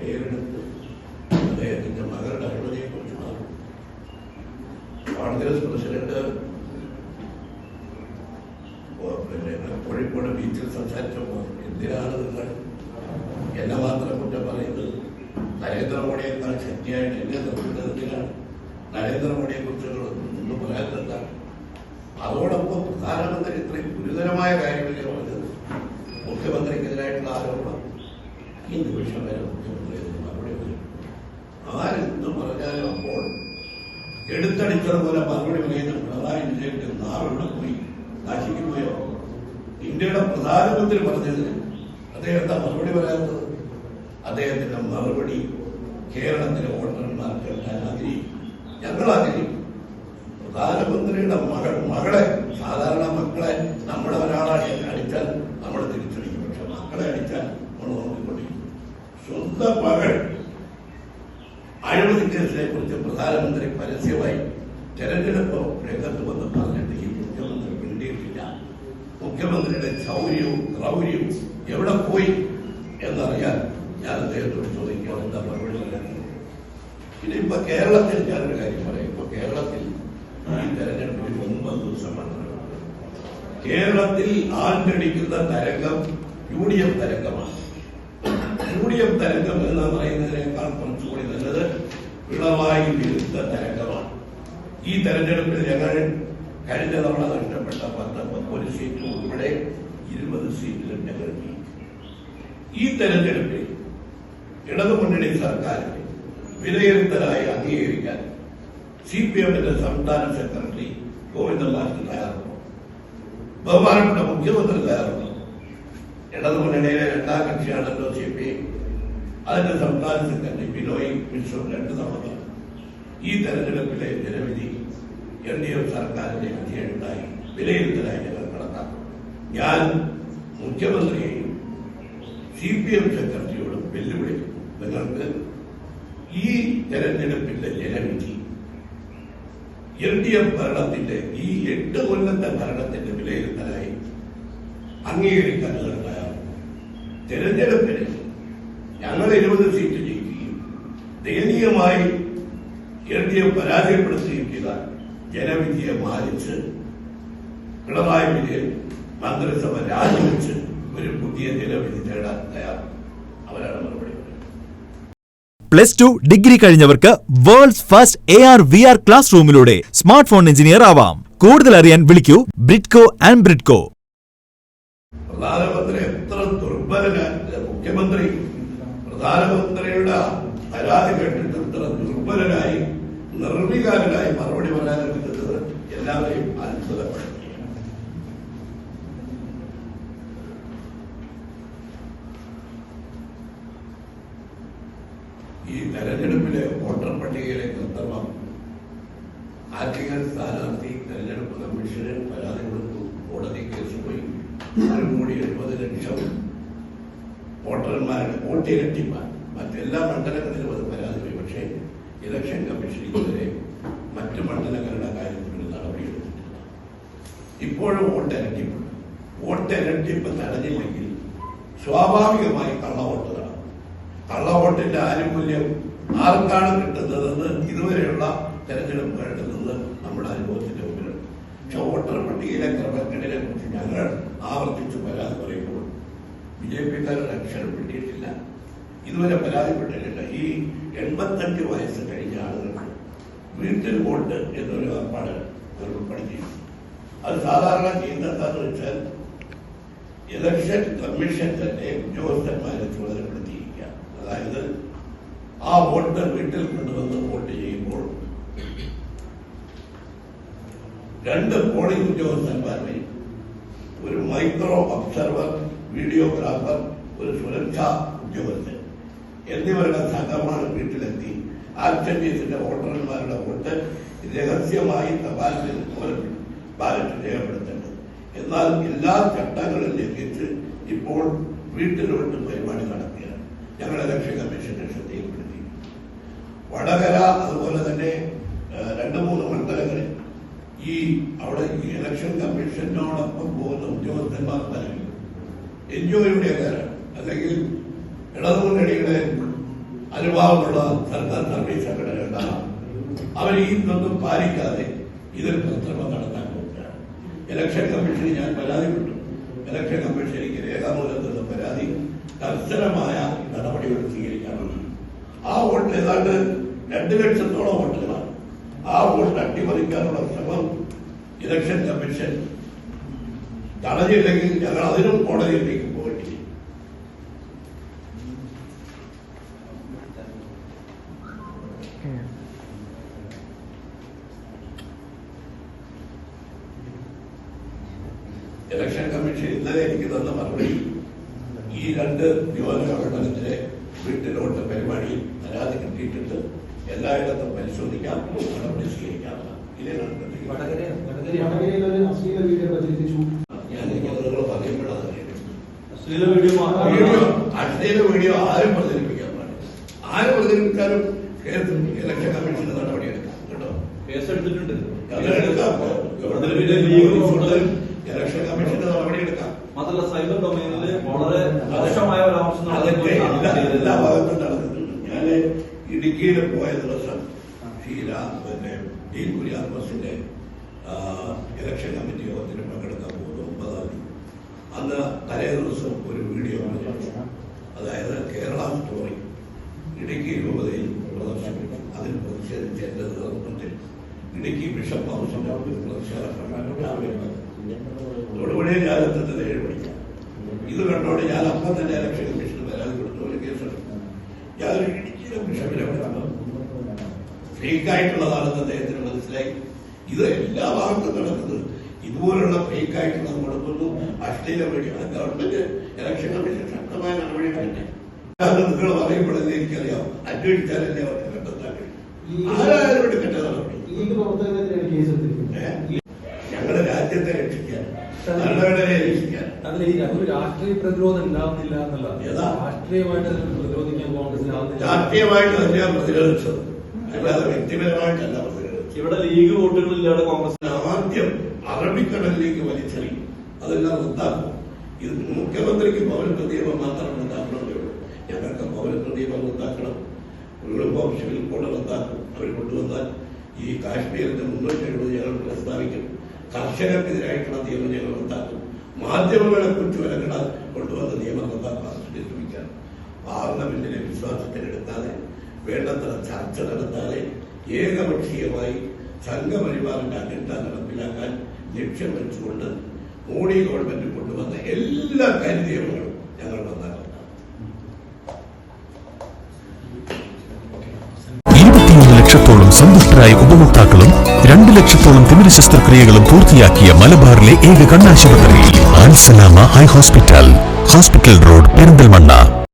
പേരെടുത്ത് അദ്ദേഹത്തിന്റെ മകളുടെ അഴിമതിയെക്കുറിച്ച് പറഞ്ഞു. കോൺഗ്രസ് പ്രസിഡന്റ് കോഴിക്കോട് ബീച്ചിൽ സംസാരിച്ചപ്പോൾ എന്തിനാണ് നിങ്ങൾ എന്നെ മാത്രം കുറ്റം പറയുന്നത്? നരേന്ദ്രമോദിയേക്കാൾ ശക്തിയായിട്ട് എന്നെ നിർത്തുന്നതിനാണ്. നരേന്ദ്രമോദിയെ കുറിച്ച് ഒന്നും പറയാത്തതാണ്. അതോടൊപ്പം പ്രധാനമന്ത്രി ഇത്രയും ഗുരുതരമായ കാര്യമല്ലേ പറഞ്ഞത്? മുഖ്യമന്ത്രിക്കെതിരായിട്ടുള്ള ആരോപണം ഈ നിമിഷം വരെ മുഖ്യമന്ത്രി മറുപടി വരും. ആരെന്തും പറഞ്ഞാലും അപ്പോൾ എടുത്തടിച്ചതുപോലെ മറുപടി പറയുന്ന പിണറായി വിജയന്റെ നാളെ പോയി നാശിക്കുമ്പോയോ? ഇന്ത്യയുടെ പ്രധാനമന്ത്രി പറഞ്ഞതിന് അദ്ദേഹത്തെ മറുപടി പറയാത്തത്? അദ്ദേഹത്തിന്റെ മറുപടി കേരളത്തിലെ വോട്ടർമാർ കേൾക്കാൻ ആഗ്രഹിക്കും. ഞങ്ങൾ ആഗ്രഹിക്കും. പ്രധാനമന്ത്രിയുടെ മകളെ, സാധാരണ മക്കളെ നമ്മുടെ ഒരാളെ അടിച്ചാൽ നമ്മൾ തിരിച്ചടിക്കും. പക്ഷെ മക്കളെ അടിച്ചാൽ നമ്മൾ നോക്കിക്കൊണ്ടിരിക്കും. സ്വന്തം മകൾ അഴിമതി കേസിനെ കുറിച്ച് പ്രധാനമന്ത്രി പരസ്യമായി തെരഞ്ഞെടുപ്പ് രംഗത്ത് വന്ന് പറഞ്ഞിട്ട് ഈ മുഖ്യമന്ത്രി മിണ്ടിയിട്ടില്ല. മുഖ്യമന്ത്രിയുടെ ശൗര്യവും ക്രൗര്യവും എവിടെ പോയി എന്നറിയാൻ ഞാൻ അദ്ദേഹത്തോട് ചോദിക്കാം, എന്താ മറുപടി പറയാൻ? ഇനിയിപ്പോ കേരളത്തിൽ ഞാനൊരു കാര്യം പറയാം. ഇപ്പൊ കേരളത്തിൽ ഈ തെരഞ്ഞെടുപ്പിൽ 9 ദിവസമാണ്. കേരളത്തിൽ ആണ്ടടിക്കുന്ന തരംഗം UDF തരംഗമാണ്. UDF തരംഗം എന്ന് പറയുന്നതിനേക്കാൾ കുറച്ചുകൂടി നല്ലത് പിണറായി വിരുദ്ധ തരംഗമാണ്. ഈ തെരഞ്ഞെടുപ്പിൽ ഞങ്ങൾ കഴിഞ്ഞ തവണ നഷ്ടപ്പെട്ട 19 സീറ്റ് ഉൾപ്പെടെ 20 സീറ്റിലും ഞങ്ങൾ ഈ തെരഞ്ഞെടുപ്പിൽ ഇടതുമുന്നണി സർക്കാരിനെ വിലയിരുത്തലായി അംഗീകരിക്കാൻ CPMന്റെ സംസ്ഥാന സെക്രട്ടറി ഗോവിന്ദദാസ് തയ്യാറുണ്ടോ? ബഹുമാനപ്പെട്ട മുഖ്യമന്ത്രി തയ്യാറുണ്ടോ? ഇടതുമുന്നണിയിലെ രണ്ടാം കക്ഷിയാണല്ലോ CPM. അതിന്റെ സംസ്ഥാന സെക്രട്ടറി ബിനോയ് വിശ്വം 2 തവണ ഈ തെരഞ്ഞെടുപ്പിലെ ജനവിധി LDF സർക്കാരിന്റെ വിധിയെഴുത്തായി വിലയിരുത്തലായി ഞങ്ങൾ കണക്കാക്കും. ഞാൻ മുഖ്യമന്ത്രിയെയും CPM സെക്രട്ടറിയോടും വെല്ലുവിളിക്കും. നിങ്ങൾക്ക് ഈ തെരഞ്ഞെടുപ്പിന്റെ ജനവിധി LDF ഭരണത്തിന്റെ ഈ 8 കൊല്ലത്തെ ഭരണത്തിന്റെ വിലയിരുത്തലായി അംഗീകരിക്കാൻ തയ്യാറാണ്. തെരഞ്ഞെടുപ്പിന് ഞങ്ങൾ 20 സീറ്റ് ജയിക്കുകയും ദയനീയമായി LDF പരാജയപ്പെടുത്തുകയും ചെയ്താൽ ജനവിധിയെ മാനിച്ച് പിണറായി വിജയൻ മന്ത്രിസഭ രാജിവെച്ച് ഒരു പുതിയ ജനവിധി നേടാൻ തയ്യാറാണ്. അവരാണ് മറുപടി. +2 ഡിഗ്രി കഴിഞ്ഞവർക്ക് വേൾഡ്സ് ഫസ്റ്റ് AR/VR ക്ലാസ് റൂമിലൂടെ സ്മാർട്ട് ഫോൺ എഞ്ചിനീയർ ആവാം. കൂടുതൽ അറിയാൻ വിളിക്കൂ ബ്രിഡ്കോ ആൻഡ് ബ്രിഡ്കോ. പ്രധാനമന്ത്രി എത്ര ദുർബലനാണ് മുഖ്യമന്ത്രി. പ്രധാനമന്ത്രിയുടെ പരാതി കേട്ടിട്ട് ഇത്ര ദുർബലനായി നിർവികാരനായി മറുപടി പറയാനെടുക്കുന്നത് എല്ലാവരെയും അത്ഭുതപ്പെടുത്തി. ഈ തെരഞ്ഞെടുപ്പിലെ വോട്ടർ പട്ടികയിലെ കൃത്രിമം ആറ്റിങ്ങൽ സ്ഥാനാർത്ഥി തെരഞ്ഞെടുപ്പ് കമ്മീഷന് പരാതി കൊടുത്തു. കോടതി കേസ് പോയി. 1,70,00,000 വോട്ടർമാരുടെ വോട്ട് ഇരട്ടിപ്പാൻ. മറ്റെല്ലാ മണ്ഡലങ്ങളിലും അത് പരാതി പോയി. പക്ഷേ ഇലക്ഷൻ കമ്മീഷൻ ഇതുവരെ മറ്റ് മണ്ഡലങ്ങളുടെ കാര്യത്തിൽ നടപടിയെടുത്തിട്ടില്ല. ഇപ്പോഴും വോട്ട് ഇരട്ടിപ്പുണ്ട്. വോട്ട് ഇരട്ടിപ്പ് തടഞ്ഞില്ലെങ്കിൽ സ്വാഭാവികമായി കള്ളവോട്ട് നടക്കും. കള്ളവോട്ടിന്റെ ആനുകൂല്യം ആർക്കാണ് കിട്ടുന്നതെന്ന് ഇതുവരെയുള്ള തെരഞ്ഞെടുപ്പുകളിൽ നിന്ന് നമ്മുടെ അനുഭവത്തിന്റെ മുമ്പിലുണ്ട്. പക്ഷെ വോട്ടർ പട്ടികയിലെ ക്രമക്കേടിനെ കുറിച്ച് ഞങ്ങൾ ആവർത്തിച്ച് പരാതി പറയുമ്പോൾ BJP-ക്കാരുടെ അക്ഷരം കിട്ടിയിട്ടില്ല. ഇതുവരെ പരാതിപ്പെട്ടിട്ടില്ല. ഈ 85 വയസ്സ് കഴിഞ്ഞ ആളുകൾക്ക് വീട്ടിൽ വോട്ട് എന്നൊരു ഏർപ്പാട് ഏർപ്പെടുത്തിയിരുന്നു. അത് സാധാരണ ചെയ്യുന്നതെന്ന് വെച്ചാൽ ഇലക്ഷൻ കമ്മീഷൻ തന്നെ ഉദ്യോഗസ്ഥന്മാരെ ചുമതലപ്പെടുത്തിയിരിക്കുക. അതായത് ആ വോട്ട് വീട്ടിൽ കൊണ്ടുവന്ന് വോട്ട് ചെയ്യുമ്പോൾ 2 പോളിംഗ് ഉദ്യോഗസ്ഥന്മാർ വരും. ഒരു മൈക്രോ ഒബ്സർവർ, വീഡിയോഗ്രാഫർ, ഒരു സുരക്ഷാ ഉദ്യോഗസ്ഥൻ എന്നിവരുടെ സംഘമാണ് വീട്ടിലെത്തി ആബ്സെന്റീസിന്റെ വോട്ടർമാരുടെ വോട്ട് രഹസ്യമായി തപാലിൽ ബാലറ്റ് രേഖപ്പെടുത്തേണ്ടത്. എന്നാൽ എല്ലാ ചട്ടങ്ങളും ലംഘിച്ച് ഇപ്പോൾ വീട്ടിലോട്ട് പരിപാടി നടക്കുകയാണ്. ഞങ്ങൾ ഇലക്ഷൻ കമ്മീഷന്റെ ശ്രദ്ധയിൽപ്പെടുത്തി. വടകര അതുപോലെ തന്നെ 2-3 മണ്ഡലങ്ങളിൽ അവിടെ ഇലക്ഷൻ കമ്മീഷനോടൊപ്പം പോകുന്ന ഉദ്യോഗസ്ഥന്മാർ പലരും NGO-യുടെ അല്ലെങ്കിൽ ഇടതുമുന്നണിയുടെ അനുഭാവമുള്ള സർക്കാർ സർവീസ് സംഘടനകളാണ്. അവർ ഇതൊന്നും പാലിക്കാതെ ഇതിൽ കൃത്രിമം നടത്താൻ പോവുകയാണ്. ഇലക്ഷൻ കമ്മീഷന് ഞാൻ പരാതിപ്പെട്ടു. ഇലക്ഷൻ കമ്മീഷൻ എനിക്ക് രേഖാമൂലം തന്ന പരാതി കർശനമായ നടപടികൾ സ്വീകരിക്കാമെന്ന്. ആ വോട്ടിൽ ഏതാണ്ട് 2 ലക്ഷത്തോളം വോട്ടുകളാണ്. ആ വോട്ട് അട്ടിമറിക്കാനുള്ള ശ്രമം ഇലക്ഷൻ കമ്മീഷൻ തടഞ്ഞില്ലെങ്കിൽ ഞങ്ങൾ അതിനും കോടതിയിലേക്ക് പോകേണ്ടി. ഇലക്ഷൻ കമ്മീഷൻ ഇന്നലെ എനിക്ക് തന്ന മറുപടി ഈ 2 നിയോജകമണ്ഡലത്തിലെ വീട്ടിലോട്ട് പരിപാടിയിൽ പരാതി കിട്ടിയിട്ടുണ്ട്, എല്ലായിടത്തും പരിശോധിക്കാം, നടപടി സ്വീകരിക്കാവുന്ന അശ്ലീല വീഡിയോ ആരും പ്രചരിപ്പിക്കാൻ പാടില്ല. ആരും പ്രചരിപ്പിച്ചാലും ഇലക്ഷൻ കമ്മീഷന്റെ നടപടിയെടുക്കാം കേട്ടോ. കേസെടുത്തിട്ടുണ്ട്. ഇലക്ഷൻ കമ്മീഷന്റെ നടപടിയെടുക്കാം. മാത്രമല്ല സൈബർ ഡൊമൈനിൽ വളരെ മോശമായ ഒരു ആവശ്യം എല്ലാ ഭാഗത്തും നടന്നിട്ടുണ്ട്. ഞാൻ ഇടുക്കിയിൽ പോയ ദിവസം ബസ്സിന്റെ ഇലക്ഷൻ കമ്മിറ്റി യോഗത്തിന് പങ്കെടുക്കാൻ പോകുന്നു 9-ാം തീയതി. അന്ന് തലേ ദിവസം ഒരു വീഡിയോ അതായത് കേരള സ്റ്റോറി ഇടുക്കി രൂപതയിൽ പ്രദർശിപ്പിച്ചു. അതിൽ പ്രതിഷേധിച്ച് എന്റെ നേതൃത്വത്തിൽ ഇടുക്കി ബിഷപ്പ് ഹൗസിന്റെ പ്രതിഷേധം തൊടുപുഴ ഞാനെത്തുന്നത് 7 മണിക്ക്. ഇത് കണ്ടോടെ ഞാൻ അപ്പം തന്നെ ഇലക്ഷൻ കമ്മീഷന് പരാതി കൊടുത്തു. ഒരു കേസെടുത്തു. ഞാൻ ഇടുക്കിയിലെ ബിഷപ്പിനെ ഫേക്കായിട്ടുള്ളതാണെന്ന് അദ്ദേഹത്തിന് മനസ്സിലായി. ഇത് എല്ലാ ഭാഗത്തും നടക്കുന്നത് ഇതുപോലുള്ള ഫേക്കായിട്ടുള്ള കൊടുക്കുന്നു. അശ്ലീല വഴിയാണ് ഗവൺമെന്റ് ഇലക്ഷൻ കമ്മീഷൻ ശക്തമായ നടപടി തന്നെ. നിങ്ങൾ പറയുമ്പോഴല്ലേ എനിക്കറിയാം, അന്വേഷിച്ചാലല്ലേ അവർക്ക് കണ്ടെത്താൻ കഴിയും. ആരായാലും എടുക്കട്ടെ നടപടി. ഞങ്ങളുടെ രാജ്യത്തെ രക്ഷിക്കാൻ, ഭരണഘടനയെ രക്ഷിക്കാൻ. അതിൽ ഈ രാഷ്ട്രീയ പ്രതിരോധം ഉണ്ടാവുന്നില്ല എന്നുള്ളത്. രാഷ്ട്രീയമായിട്ട് പ്രതിരോധിക്കാൻ കോൺഗ്രസിനാവുന്നില്ല. രാഷ്ട്രീയമായിട്ട് തന്നെയാണ് പ്രതിരോധിച്ചത്, അല്ലാതെ വ്യക്തിപരമായിട്ടല്ല പ്രതിരോധിച്ചത്. ഇവിടെ ലീഗ് വോട്ടുകളില്ലാതെ കോൺഗ്രസ് ആദ്യം അറബിക്കടലിലേക്ക് വലിച്ചെറിയും, അതെല്ലാം റദ്ദാക്കും. ഇത് മുഖ്യമന്ത്രിക്ക് പൗരത്വ നിയമം മാത്രം റദ്ദാക്കണമെന്നേ ഉള്ളൂ. ഞങ്ങൾക്ക് പൗരത്വ നിയമം റദ്ദാക്കണം, യൂണിഫോം സിവിൽ കോഡ് റദ്ദാക്കും. അവർ കൊണ്ടുവന്നാൽ ഈ കാശ്മീരിന്റെ 370 ഞങ്ങൾ പ്രസ്താവിക്കും. കർഷകർക്കെതിരായിട്ടുള്ള നിയമം ഞങ്ങൾ റദ്ദാക്കും. മാധ്യമങ്ങളെ കുറിച്ച് വിലക്കിടാൻ കൊണ്ടുവന്ന നിയമം റദ്ദാക്കാൻ ശ്രമിക്കാൻ പാർലമെന്റിനെ വിശ്വാസത്തിലെടുക്കാതെ, വേണ്ടത്ര ചർച്ച നടത്താതെ, ഏകപക്ഷീയമായി സംഘപരിവാറിന്റെ അജണ്ട നടപ്പിലാക്കാൻ ലക്ഷ്യം വെച്ചുകൊണ്ട് മോഡി ഗവൺമെന്റ് കൊണ്ടുവന്ന എല്ലാ കാര്യനിയമങ്ങളും ഞങ്ങൾ റദ്ദാക്കണം. 21 ലക്ഷത്തോളം സന്തുഷ്ടരായ ഉപഭോക്താക്കളും 2 ലക്ഷത്തോളം തിമിര ശസ്ത്രക്രിയകളും പൂർത്തിയാക്കിയ മലബാറിലെ ഏക കണ്ണാശുപത്രി Al Salama eye hospital, hospital road, Perinthalmanna.